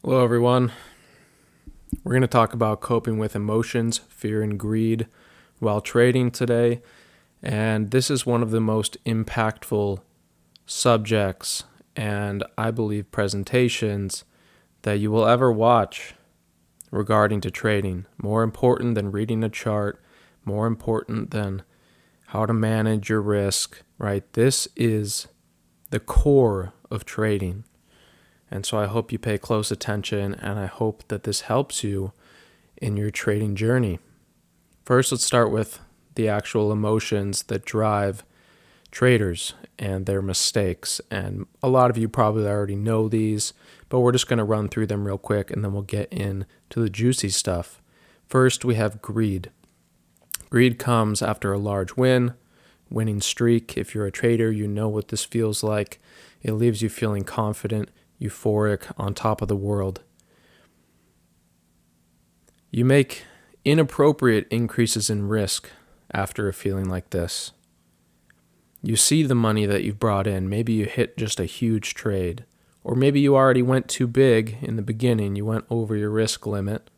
Hello, everyone. We're going to talk about coping with emotions, fear, and greed while trading today. And this is one of the most impactful subjects and I believe presentations that you will ever watch regarding to trading. More important than reading a chart, more important than how to manage your risk, right? This is the core of trading. And so I hope you pay close attention, and I hope that this helps you in your trading journey. First, let's start with the actual emotions that drive traders and their mistakes. And a lot of you probably already know these, but we're just going to run through them real quick, and then we'll get into the juicy stuff. First, we have greed. Greed comes after a large winning streak. If you're a trader, you know what this feels like. It leaves you feeling confident, euphoric, on top of the world. You make inappropriate increases in risk after a feeling like this. You see the money that you've brought in. Maybe you hit just a huge trade, or maybe you already went too big in the beginning. You went over your risk limit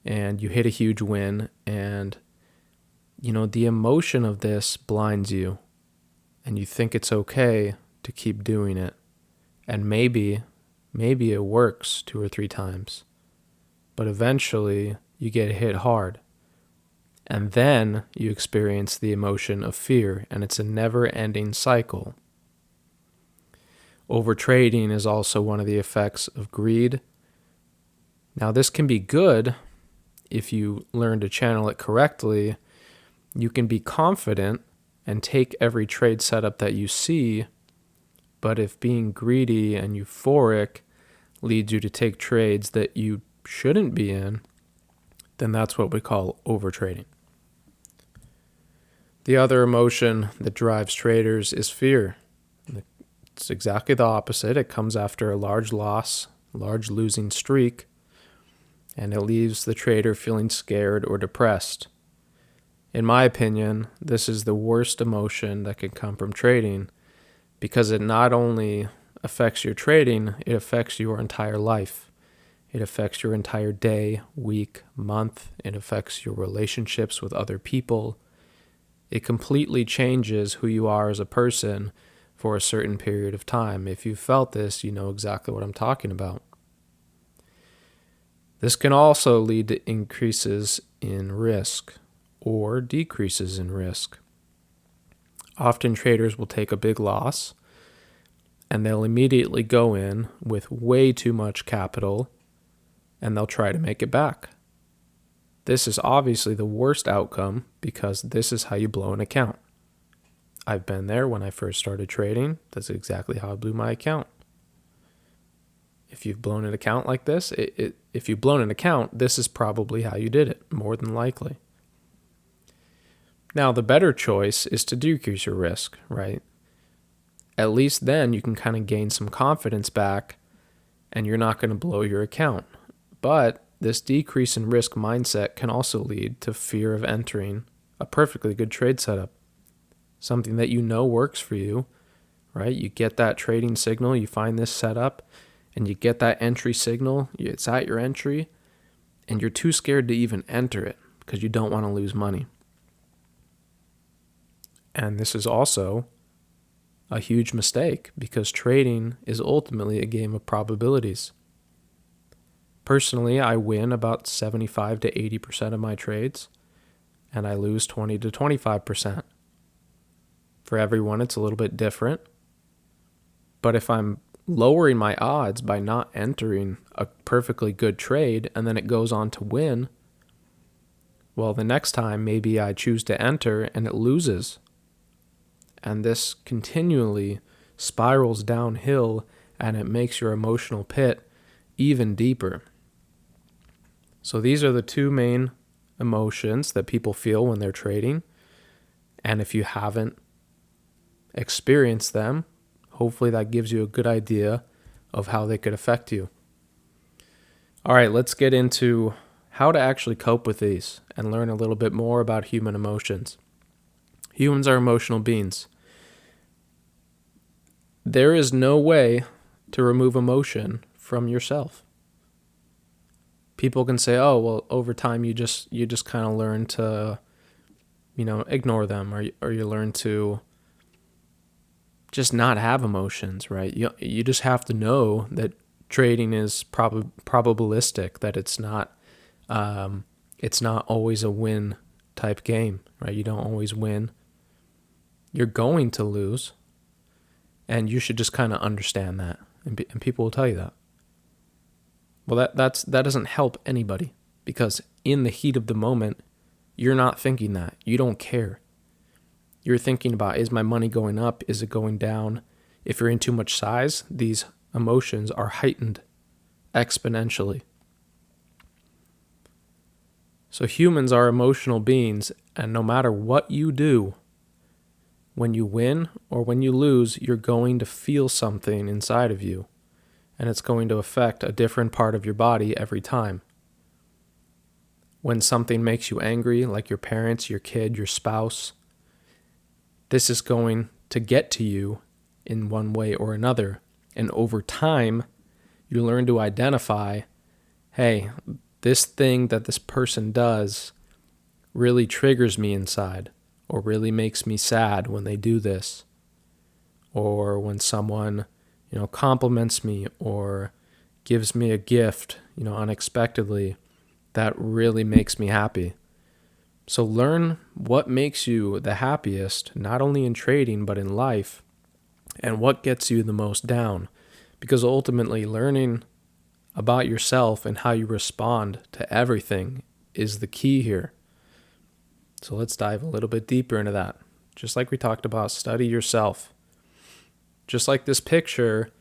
and you hit a huge win, and the emotion of this blinds you and you think it's okay to keep doing it. And maybe it works 2 or 3 times, but eventually you get hit hard. And then you experience the emotion of fear, and it's a never-ending cycle. Overtrading is also one of the effects of greed. Now, this can be good if you learn to channel it correctly. You can be confident and take every trade setup that you see. But if being greedy and euphoric leads you to take trades that you shouldn't be in, then that's what we call overtrading. The other emotion that drives traders is fear. It's exactly the opposite. It comes after a large loss, large losing streak, and it leaves the trader feeling scared or depressed. In my opinion, this is the worst emotion that can come from trading, because it not only affects your trading, it affects your entire life. It affects your entire day, week, month. It affects your relationships with other people. It completely changes who you are as a person for a certain period of time. If you felt this, you know exactly what I'm talking about. This can also lead to increases in risk or decreases in risk. Often traders will take a big loss and they'll immediately go in with way too much capital and they'll try to make it back. This is obviously the worst outcome because this is how you blow an account. I've been there when I first started trading. That's exactly how I blew my account. If you've blown an account like this, if you've blown an account, this is probably how you did it, more than likely. Now, the better choice is to decrease your risk, right? At least then you can kind of gain some confidence back and you're not going to blow your account. But this decrease in risk mindset can also lead to fear of entering a perfectly good trade setup, something that you know works for you, right? You get that trading signal, you find this setup, and you get that entry signal, it's at your entry, and you're too scared to even enter it because you don't want to lose money. And this is also a huge mistake because trading is ultimately a game of probabilities. Personally, I win about 75 to 80% of my trades, and I lose 20 to 25%. For everyone, it's a little bit different. But if I'm lowering my odds by not entering a perfectly good trade and then it goes on to win, well, the next time maybe I choose to enter and it loses. And this continually spirals downhill and it makes your emotional pit even deeper. So these are the two main emotions that people feel when they're trading. And if you haven't experienced them, hopefully that gives you a good idea of how they could affect you. All right, let's get into how to actually cope with these and learn a little bit more about human emotions. Humans are emotional beings. There is no way to remove emotion from yourself. people can say, oh, well, over time you just kind of learn to, ignore them, or you learn to just not have emotions, right? You just have to know that trading is probabilistic, that it's not always a win type game, right? You don't always win. You're going to lose, and you should just kind of understand that, and people will tell you that. Well, that doesn't help anybody, because in the heat of the moment, you're not thinking that. You don't care. You're thinking about, is my money going up? Is it going down? If you're in too much size, these emotions are heightened exponentially. So humans are emotional beings, and no matter what you do, when you win or when you lose, you're going to feel something inside of you, and it's going to affect a different part of your body every time. When something makes you angry, like your parents, your kid, your spouse, this is going to get to you in one way or another. And over time, you learn to identify, hey, this thing that this person does really triggers me inside, or really makes me sad when they do this, or when someone, compliments me or gives me a gift, unexpectedly, that really makes me happy. So learn what makes you the happiest, not only in trading, but in life, and what gets you the most down. Because ultimately, learning about yourself and how you respond to everything is the key here. So let's dive a little bit deeper into that. Just like we talked about, study yourself. Just like this picture,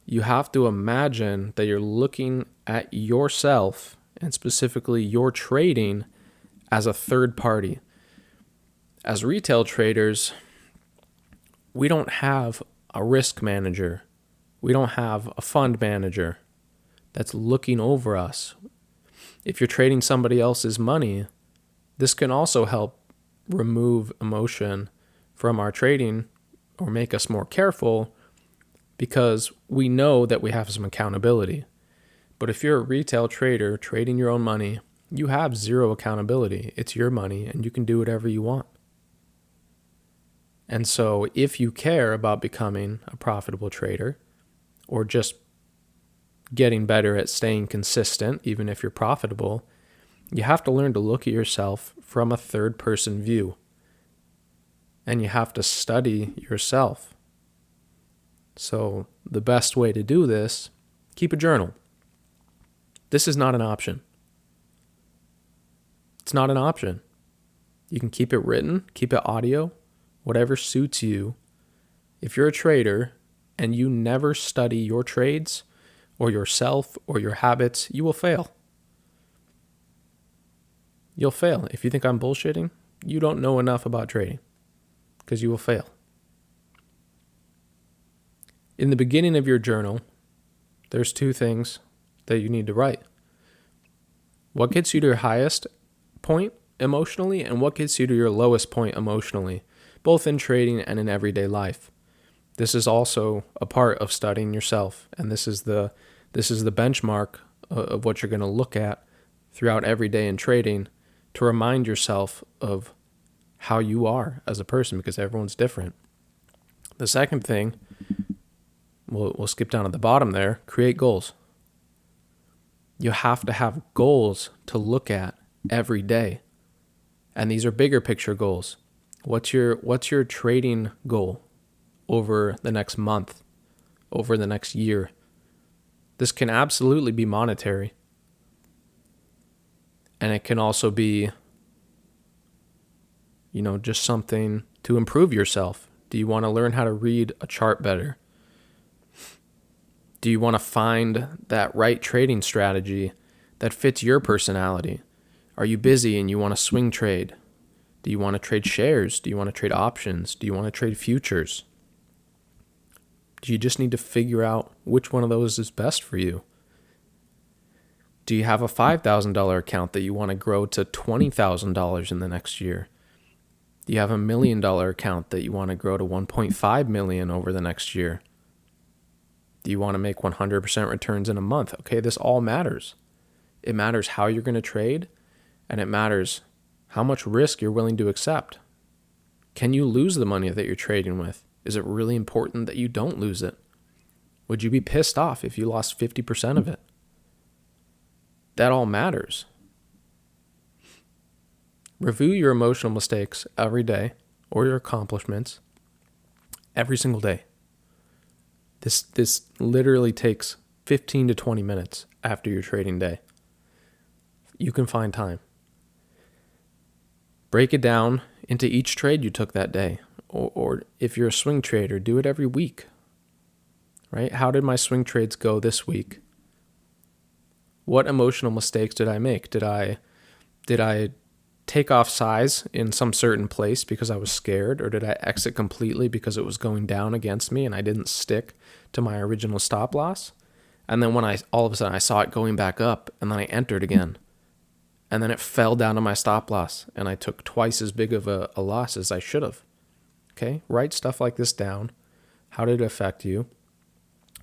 you have to imagine that you're looking at yourself, and specifically your trading, as a third party. As retail traders, we don't have a risk manager. We don't have a fund manager that's looking over us. If you're trading somebody else's money, this can also help remove emotion from our trading or make us more careful, because we know that we have some accountability. But if you're a retail trader trading your own money, you have zero accountability. It's your money, and you can do whatever you want. And so if you care about becoming a profitable trader, or just getting better at staying consistent, even if you're profitable, you have to learn to look at yourself from a third-person view. And you have to study yourself. So the best way to do this, keep a journal. This is not an option. It's not an option. You can keep it written, keep it audio, whatever suits you. If you're a trader and you never study your trades or yourself or your habits, you will fail. You'll fail. If you think I'm bullshitting, you don't know enough about trading, because you will fail. In the beginning of your journal, there's two things that you need to write. What gets you to your highest point emotionally, and what gets you to your lowest point emotionally, both in trading and in everyday life. This is also a part of studying yourself, and this is the benchmark of what you're going to look at throughout every day in trading, to remind yourself of how you are as a person, because everyone's different. The second thing, we'll skip down at the bottom there, create goals. You have to have goals to look at every day. And these are bigger picture goals. What's your trading goal over the next month, over the next year? This can absolutely be monetary. And it can also be, just something to improve yourself. Do you want to learn how to read a chart better? Do you want to find that right trading strategy that fits your personality? Are you busy and you want to swing trade? Do you want to trade shares? Do you want to trade options? Do you want to trade futures? Do you just need to figure out which one of those is best for you? Do you have a $5,000 account that you want to grow to $20,000 in the next year? Do you have $1 million account that you want to grow to 1.5 million over the next year? Do you want to make 100% returns in a month? Okay, this all matters. It matters how you're going to trade, and it matters how much risk you're willing to accept. Can you lose the money that you're trading with? Is it really important that you don't lose it? Would you be pissed off if you lost 50% of it? That all matters. Review your emotional mistakes every day, or your accomplishments every single day. This literally takes 15 to 20 minutes after your trading day. You can find time. Break it down into each trade you took that day. Or if you're a swing trader, do it every week. Right? How did my swing trades go this week? What emotional mistakes did I make? Did I take off size in some certain place because I was scared, or did I exit completely because it was going down against me and I didn't stick to my original stop loss? And then when all of a sudden I saw it going back up, and then I entered again, and then it fell down to my stop loss, and I took twice as big of a loss as I should have. Okay, write stuff like this down. How did it affect you?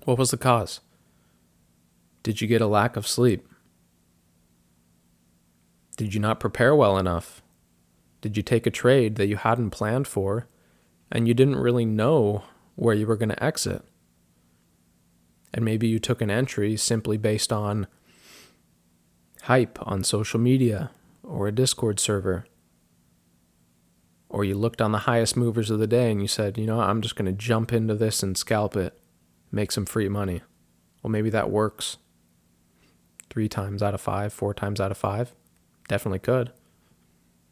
What was the cause? Did you get a lack of sleep? Did you not prepare well enough? Did you take a trade that you hadn't planned for and you didn't really know where you were going to exit? And maybe you took an entry simply based on hype on social media or a Discord server. Or you looked on the highest movers of the day and you said, I'm just going to jump into this and scalp it, make some free money. Well, maybe that works 3 times out of 5, 4 times out of 5. Definitely could.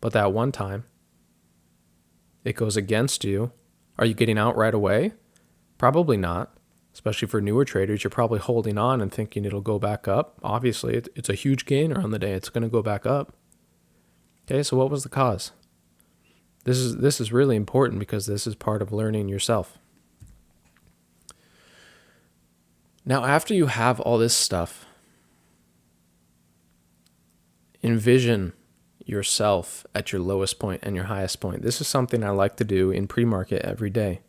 But that one time, it goes against you. Are you getting out right away? Probably not. Especially for newer traders, you're probably holding on and thinking it'll go back up. Obviously, it's a huge gainer on the day. It's going to go back up. Okay, so what was the cause? This is really important because this is part of learning yourself. Now, after you have all this stuff, envision yourself at your lowest point and your highest point. This is something I like to do in pre-market every day.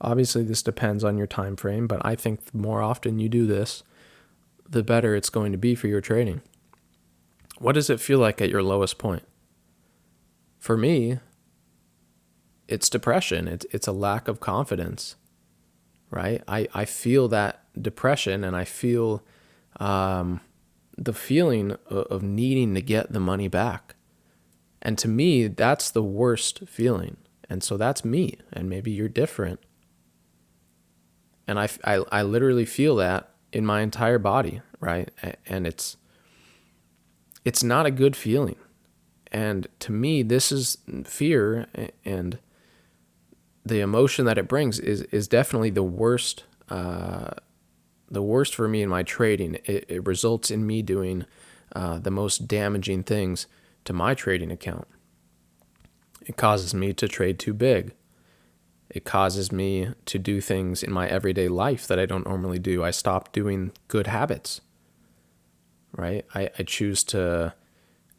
Obviously, this depends on your time frame, but I think the more often you do this, the better it's going to be for your trading. What does it feel like at your lowest point? For me, it's depression. It's a lack of confidence, right? I feel that depression, and I feel the feeling of needing to get the money back. And to me, that's the worst feeling. And so that's me, and maybe you're different. And I literally feel that in my entire body, right? And it's not a good feeling. And to me, this is fear, and the emotion that it brings is definitely the worst. The worst for me in my trading. It results in me doing the most damaging things to my trading account. It causes me to trade too big. It causes me to do things in my everyday life that I don't normally do. I stop doing good habits, right? I choose to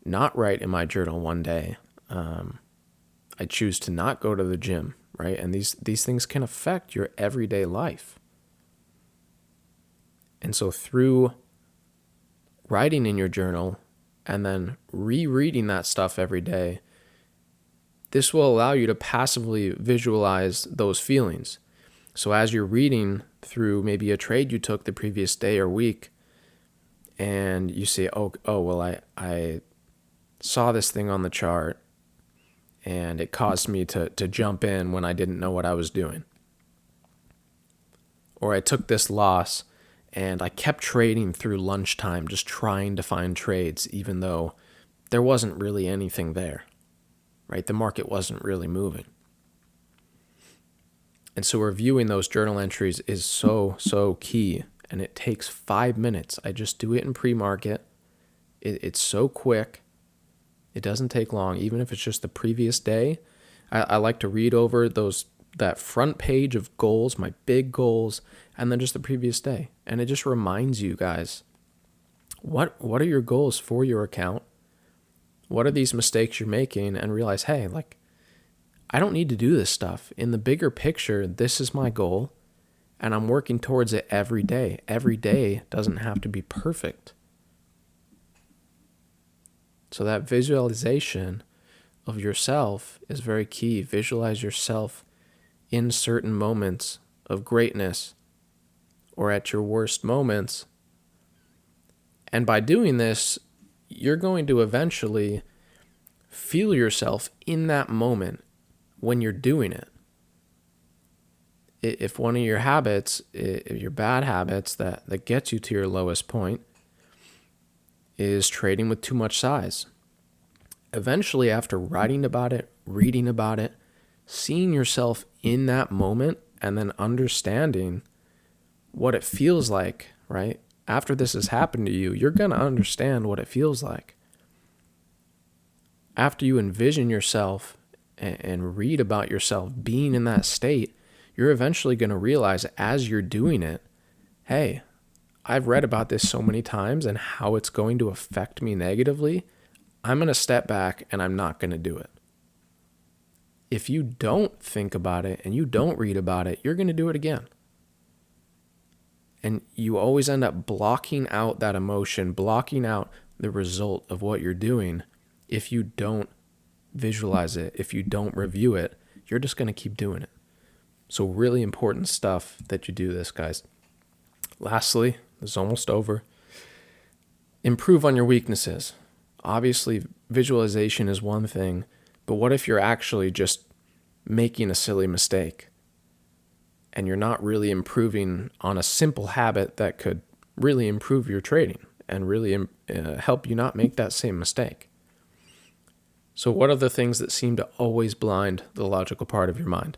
not write in my journal one day. I choose to not go to the gym, right? And these things can affect your everyday life. And so through writing in your journal and then rereading that stuff every day, this will allow you to passively visualize those feelings. So as you're reading through maybe a trade you took the previous day or week, and you say, I saw this thing on the chart, and it caused me to jump in when I didn't know what I was doing. Or I took this loss, and I kept trading through lunchtime, just trying to find trades, even though there wasn't really anything there. Right? The market wasn't really moving. And so reviewing those journal entries is so key. And it takes 5 minutes. I just do it in pre-market. It's so quick. It doesn't take long, even if it's just the previous day. I like to read over that front page of goals, my big goals, and then just the previous day. And it just reminds you guys, what are your goals for your account? What are these mistakes you're making? And realize, hey, I don't need to do this stuff. In the bigger picture, this is my goal, and I'm working towards it every day. Every day doesn't have to be perfect. So that visualization of yourself is very key. Visualize yourself in certain moments of greatness or at your worst moments. And by doing this, you're going to eventually feel yourself in that moment when you're doing it. If one of your habits, your bad habits that gets you to your lowest point is trading with too much size, eventually after writing about it, reading about it, seeing yourself in that moment, and then understanding what it feels like, right? After this has happened to you, you're going to understand what it feels like. After you envision yourself and read about yourself being in that state, you're eventually going to realize as you're doing it, hey, I've read about this so many times and how it's going to affect me negatively. I'm going to step back and I'm not going to do it. If you don't think about it and you don't read about it, you're going to do it again. And you always end up blocking out that emotion, blocking out the result of what you're doing. If you don't visualize it, if you don't review it, you're just going to keep doing it. So really important stuff that you do this, guys. Lastly, this is almost over. Improve on your weaknesses. Obviously, visualization is one thing, but what if you're actually just making a silly mistake and you're not really improving on a simple habit that could really improve your trading and really help you not make that same mistake? So what are the things that seem to always blind the logical part of your mind?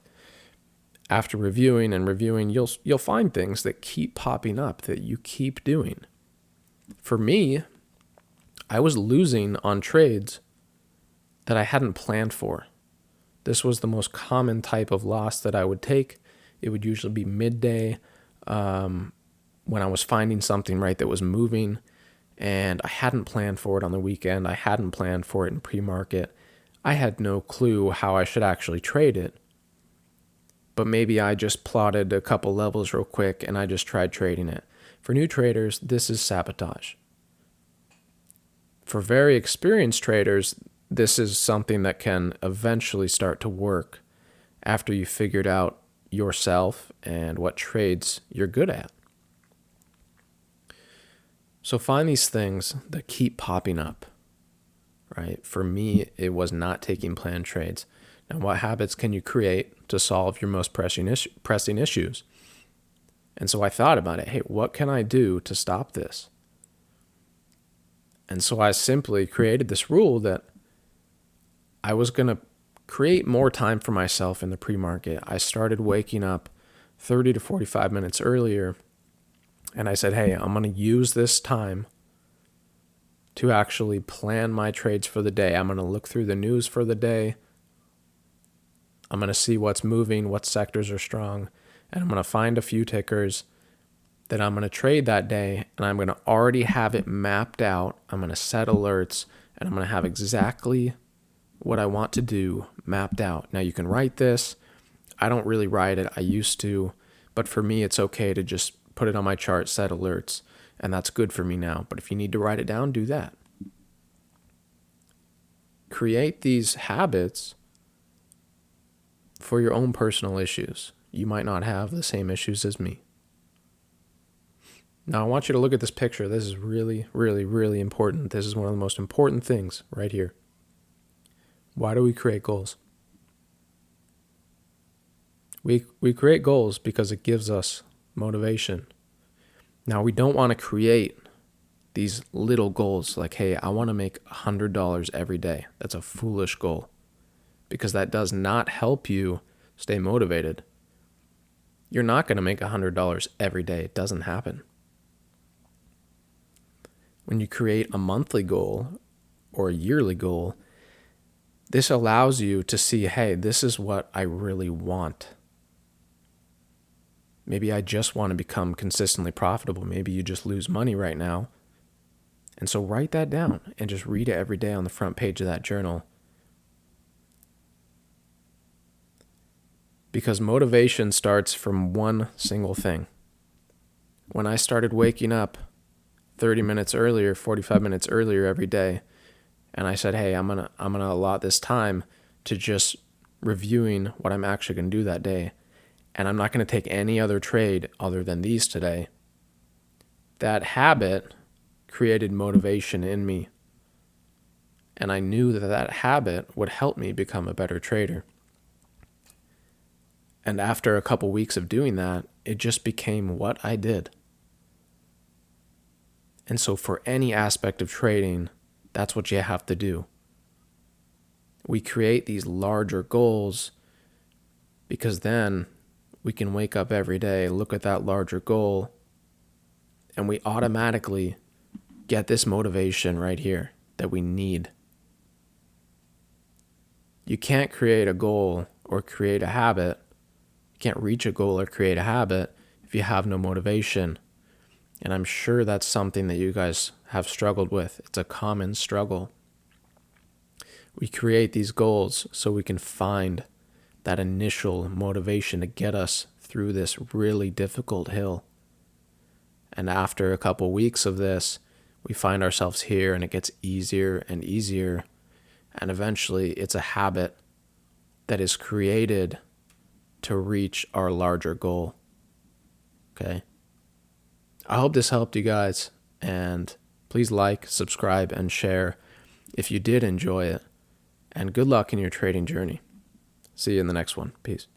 After reviewing, you'll find things that keep popping up that you keep doing. For me, I was losing on trades that I hadn't planned for. This was the most common type of loss that I would take. It would usually be midday when I was finding something, right, that was moving, and I hadn't planned for it on the weekend. I hadn't planned for it in pre-market. I had no clue how I should actually trade it. But maybe I just plotted a couple levels real quick and I just tried trading it. For new traders, this is sabotage. For very experienced traders, this is something that can eventually start to work after you figured out yourself and what trades you're good at. So find these things that keep popping up, right? For me, it was not taking planned trades. Now, what habits can you create to solve your most pressing issues? And so I thought about it. Hey, what can I do to stop this? And so I simply created this rule that I was going to create more time for myself in the pre-market. I started waking up 30 to 45 minutes earlier. And I said, hey, I'm going to use this time to actually plan my trades for the day. I'm going to look through the news for the day. I'm going to see what's moving, what sectors are strong, and I'm going to find a few tickers that I'm going to trade that day, and I'm going to already have it mapped out. I'm going to set alerts, and I'm going to have exactly what I want to do mapped out. Now, you can write this. I don't really write it. I used to, but for me, it's okay to just put it on my chart, set alerts, and that's good for me now. But if you need to write it down, do that. Create these habits for your own personal issues. You might not have the same issues as me. Now, I want you to look at this picture. This is really, really, really important. This is one of the most important things right here. Why do we create goals? We create goals because it gives us motivation. Now, we don't want to create these little goals like, hey, I want to make $100 every day. That's a foolish goal because that does not help you stay motivated. You're not going to make $100 every day. It doesn't happen. When you create a monthly goal or a yearly goal, this allows you to see, hey, this is what I really want. Maybe I just want to become consistently profitable. Maybe you just lose money right now. And so write that down and just read it every day on the front page of that journal. Because motivation starts from one single thing. When I started waking up 30 minutes earlier, 45 minutes earlier every day, And I said, hey, I'm gonna allot this time to just reviewing what I'm actually gonna do that day. And I'm not gonna take any other trade other than these today. That habit created motivation in me. And I knew that that habit would help me become a better trader. And after a couple weeks of doing that, it just became what I did. And so for any aspect of trading, that's what you have to do. We create these larger goals because then we can wake up every day, look at that larger goal, and we automatically get this motivation right here that we need. You can't create a goal or create a habit. You can't reach a goal or create a habit if you have no motivation. And I'm sure that's something that you guys have struggled with. It's a common struggle. We create these goals so we can find that initial motivation to get us through this really difficult hill. And after a couple weeks of this, we find ourselves here and it gets easier and easier. And eventually it's a habit that is created to reach our larger goal. Okay? I hope this helped you guys, and please like, subscribe, and share if you did enjoy it. And good luck in your trading journey. See you in the next one. Peace.